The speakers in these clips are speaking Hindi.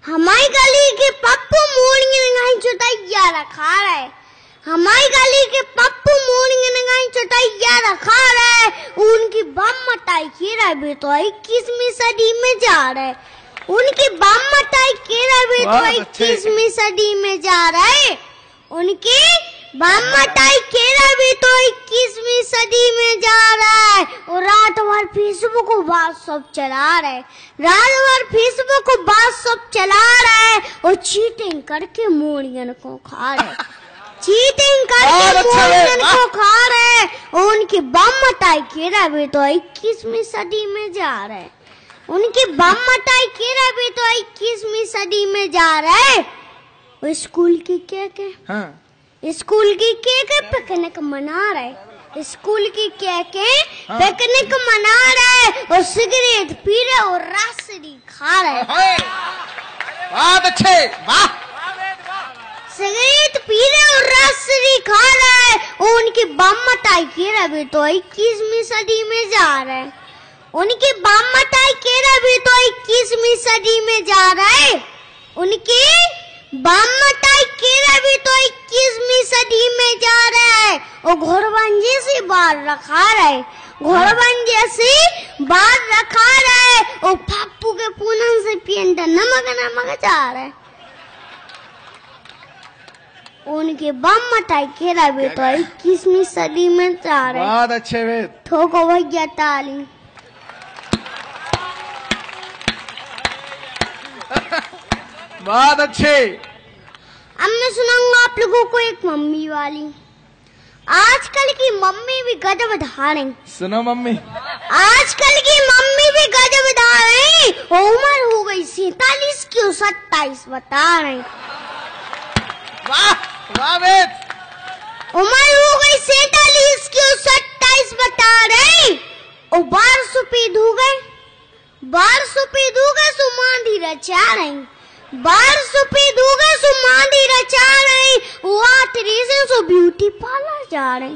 हमारी गली के पप्पू मूड़ियां चुटैया रखा रहे। हमारी गली के पप्पू मूड़ियां चुटैया रखा रहे। उनकी बम मटाई की रहे तो 21वीं सदी में जा रहे। उनकी बम मटाई की रहे तो 21वीं सदी में जा रहे। उनकी बम मटाई के रहे तो 21वीं सदी में जा रहा है। और रात भर फेसबुक को बात सब चला रहे। रात भर फेसबुक को बात सब चला रहा है और चीटिंग करके मूड़ियन को खा रहे। चीटिंग करके मूड़ियन को खा रहे। और उनकी बम मटाई के रहे तो 21वीं सदी में जा रहे। उनकी बम मटाई के रहे तो 21वीं सदी में जा रहे। और स्कूल की क्या स्कूल की के पिकनिक मना रहे। स्कूल की के पिकनिक मना रहे और सिगरेट पी रहे और रासरी खा रहे। बहुत अच्छे, वाह। सिगरेट पी रहे और रासरी खा रहे। और उनकी बम मटाई के रहे तो 21वीं सदी में जा रहे। उनकी बम मटाई के रहे तो 21वीं सदी में जा रहे। उनकी बम मटाई के रहे तो 21वीं सदी में जा रहा है। और घोड़बंजे से बाहर रखा रहे। घोड़बंजे से बाहर रखा रहे। और पप्पू के पूनम से पेंट नमक जा रहे। उनके बम मटाई के रहे तो 21वीं सदी में जा रहे। बहुत अच्छे वेद, ठोको भैया ताली। बहुत अच्छे। अब मैं सुनाऊंगा आप लोगों को एक मम्मी वाली। आजकल की मम्मी भी गजब ढा रही। सुनो मम्मी। आजकल की मम्मी भी गजब ढा रही। उम्र हो गई 47 क्यों 27 बता रही। वाह वाह वेद। उम्र हो गई 47 क्यों 27 बता रही। और 1200 पे धू गए। 1200 पे धू गए सुमांधी रचा रही। 1200 पे दूंगा सुमांधी रचा रही। वहाँ 300 ब्यूटी पार्लर जा रही।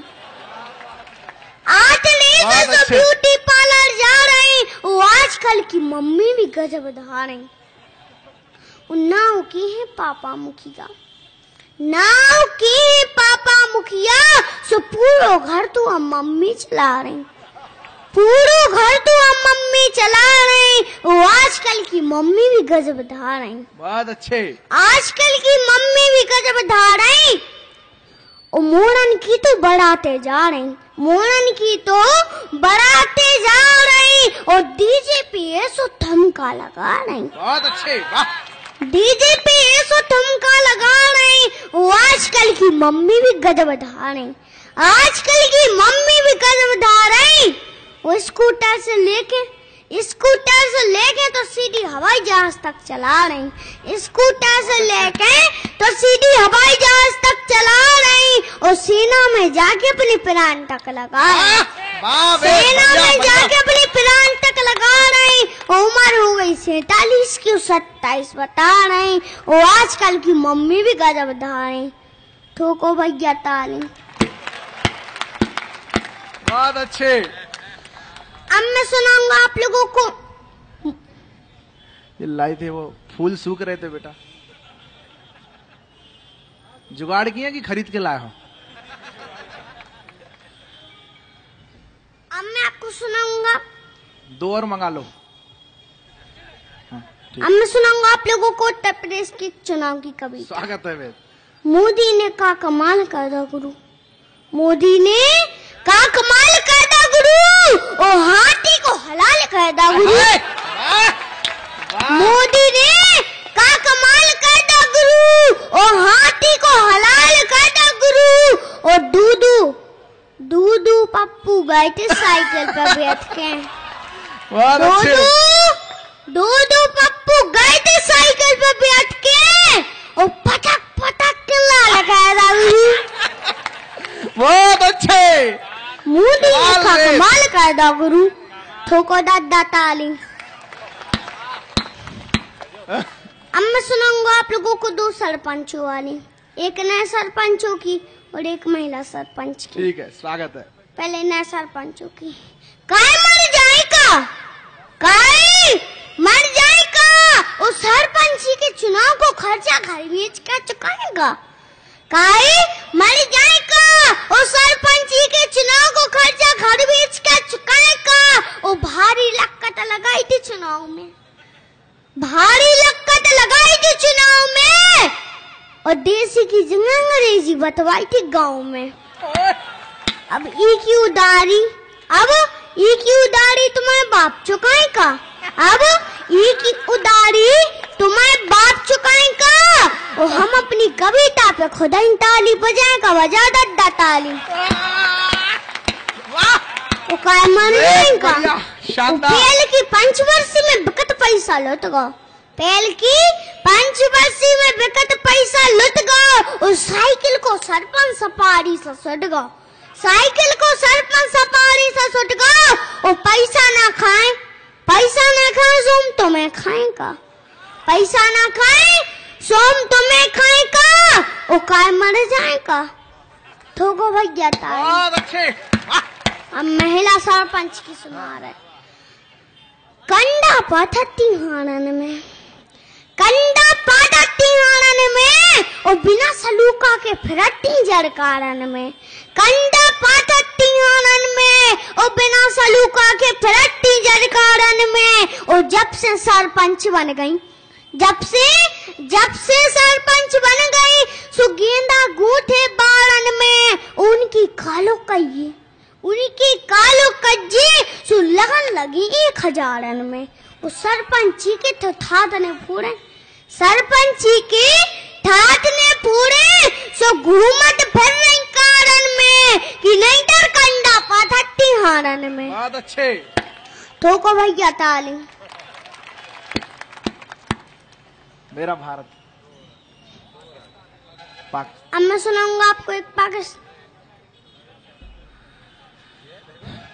300 ब्यूटी पार्लर जा रही। वो आजकल की मम्मी भी गजब ढा रही। नाव की है पापा मुखिया। नाव की है पापा मुखिया। सो पूरा घर तो हम मम्मी चला रही। पूरा घर तो हम मम्मी चला रही। वो आजकल की मम्मी भी गजब ढा रही। बहुत अच्छे। आजकल की मम्मी भी गजब ढा रही। और मोरन की तो बढ़ाते जा रही। मोरन की तो बढ़ाते जा रही। और डीजे पे ऐसो ठुमका लगा रही। बहुत अच्छे, वाह। डीजे पे ऐसो ठुमका लगा रही। वो आजकल की मम्मी भी गजब ढा रही। आजकल की मम्मी भी गजब ढा रही। वो स्कूटर से लेके तो सीधी हवाई जहाज तक चला रही। स्कूटर से लेके तो सीधी हवाई जहाज तक चला रही। और सेना में जाके अपनी प्राण तक लगा रही। सेना में जाके अपनी प्राण तक लगा रही। उम्र हो गई 47 क्यों 27 बता रही। और आजकल की मम्मी भी गजब ढा रही। ठोको भैया ताली। बहुत अच्छे। अब मैं सुनाऊंगा आप लोगों को। ये लाए थे वो फूल सूख रहे थे बेटा। जुगाड़ किए कि खरीद के लाए हो? अब मैं आपको सुनाऊंगा। 2 और मंगा लो। अब मैं सुनाऊंगा आप लोगों को उत्तर प्रदेश के चुनाव की कविता। स्वागत है वेद। मोदी ने का कमाल कर दा गुरु। मोदी ने का कमाल कर दा गुरु। और हाथी को हलाल कर दा गुरु। मोदी ने का कमाल कर दा गुरु। और हाथी को हलाल कर दा गुरु। और दूधू पप्पू गए थे साइकिल पर बैठ के। दूधू पप्पू गए थे साइकिल पर बैठ के। और पटक पटक के लाल कर दा गुरु। बहुत अच्छे। मोदी ने का कमाल कर दा गुरु। ठोको दादा ताली। अब मैं सुनाऊंगा आप लोगों को 2 सरपंचों वाली। एक नए सरपंचों की और एक महिला सरपंच की। ठीक है, स्वागत है। पहले नए सरपंचों की। काय मर जाएगा, काय मर जाएगा। उस सरपंच सरपंची के चुनाव को खर्चा घर बेच कर चुकाएगा? काहे मर जाएगा और सरपंची के चुनाव को खर्चा घर बेच कर चुकाएगा। वो भारी लक्कत लगाई थी चुनाव में, भारी लक्कत लगाई थी चुनाव में, और देसी की जगह अंग्रेजी बतवाई थी गांव में। अब ई की उधारी, अब ई की उधारी तुम्हारे बाप चुकाएगा, अब ई की उधारी तुम्हारे बाप चुकाएगा। और हम अपनी कविता पे खुदा ही ताली बजाएगा, बजा दद्दा ताली। वो काय मानेगा? पहल की पंचवर्षी में बिकट पैसा लुट गो, पहल की पंचवर्षी में बिकट पैसा लुट गो। और साइकिल को सरपंच सपारी से सुट गो, साइकिल को सरपंच सपारी से सुट गो। और पैसा ना खाए, पैसा ना खाए सोम तुम्हें खाएगा, पैसा ना खाए सोम तुम्हें खाएगा। वो काय मर जाएगा। ठोको भैया ताली। अब महिला सरपंच की सुना रहे। कंडा पाथती हारन में, कंडा पाथती हारन में, और बिना सलूका के फिरती जरकारन में, कंडा पाथती हारन में, और बिना सलूका के फिरती जरकारन में। और जब से सरपंच बन गई, जब से सरपंच बन गई, सो गेंदा गूठे बारन में, उनकी कालो कहिए, उनकी कालो कज्जी सो लगन लगी 1000 में। वो सरपंची के तो ठाट ने पूरे, सरपंची के ठाट ने पूरे, सो घूमत फिर रही कारण में कि नहीं डर कंडा पाथती हारन में। बहुत अच्छे। ठोको भैया ताली। मेरा भारत। अब मैं सुनाऊंगा आपको एक पाकिस्तान।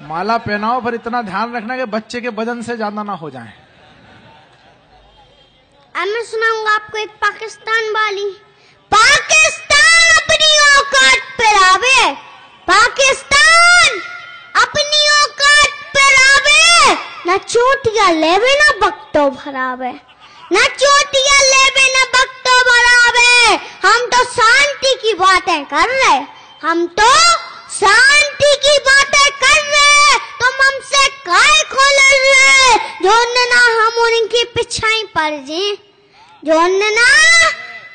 माला पहनाओ पर इतना ध्यान रखना कि बच्चे के वजन से ज्यादा ना हो जाए। अब मैं सुनाऊंगा आपको एक पाकिस्तान वाली। पाकिस्तान अपनी औकात पर आवे, पाकिस्तान अपनी औकात पर आवे, न चोटिया लेवे न बक्तो भरावे, न चोटिया लेवे न बक्तो भरावे। हम तो शांति की बातें कर रहे, हम तो शांति की बातें कर रहे, तुम हमसे काय खोल रहे? जो ना हम उनके पिछाई पड़ जाए, जो ना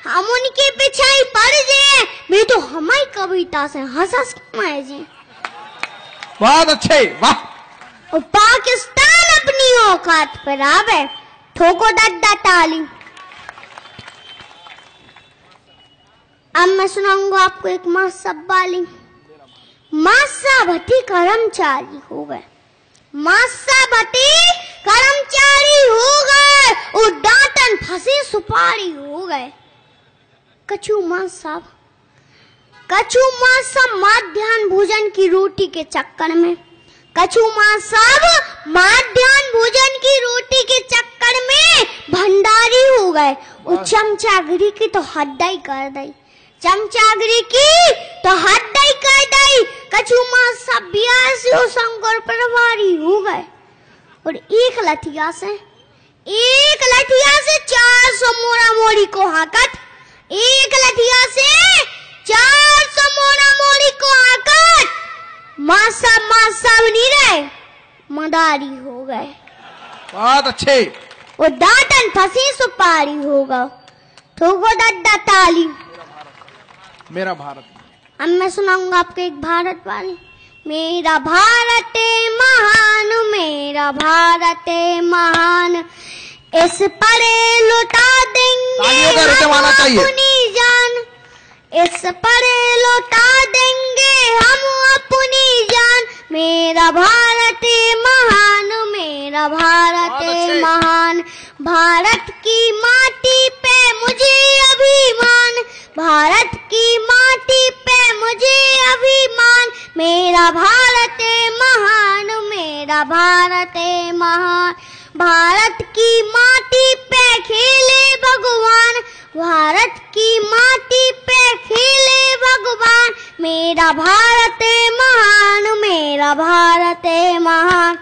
हम उनके पिछाई पड़ जाए, मैं तो हमारी कविता से हंस माए जी। बहुत अच्छे, वाह। और पाकिस्तान अपनी औकात पर आवे। ठोको दद्दा ताली। अब मैं सुनाऊंगा आपको एक मासा वाली। मासा भट्टी कर्मचारी हो गए, मासा भट्टी कर्मचारी हो गए, और डांटन फंसी सुपारी हो गए। कछु मासा, कछु मासा मध्याह्न भोजन की रोटी के चक्कर में, कछु मासा मध्याह्न भोजन की रोटी के चक्कर में भंडारी हो गए। और चमचागिरी की तो हद्दाई कर दी, चमचागिरी की तो हद्दाई कर दी। कछु मासा 82 शंकर प्रभारी हो गए। और एक लठिया से 400 मोरा मोरी को हाकत, एक लठिया से 400 मोरा मोरी को हाकत मासा नहीं रहे, मदारी हो गए। बहुत अच्छे। वो दांतन फंसी सुपारी होगा। ठोको दद्दा ताली। मेरा भारत। अब मैं सुनाऊंगा आपको एक भारत वाली। मेरा भारत महान, मेरा भारत महान, इस पर लुटा देंगे हम अपनी जान, इस पर लुटा देंगे हम अपनी जान। मेरा भारत महान, मेरा भारत महान, भारत की माटी पे मुझे अभिमान, भारत की माटी पे मुझे अभिमान। मेरा भारत महान, मेरा भारत महान, भारत की माटी पे खेले भगवान, भारत की माटी पे खेले भगवान। मेरा भारत महान, मेरा भारत महान।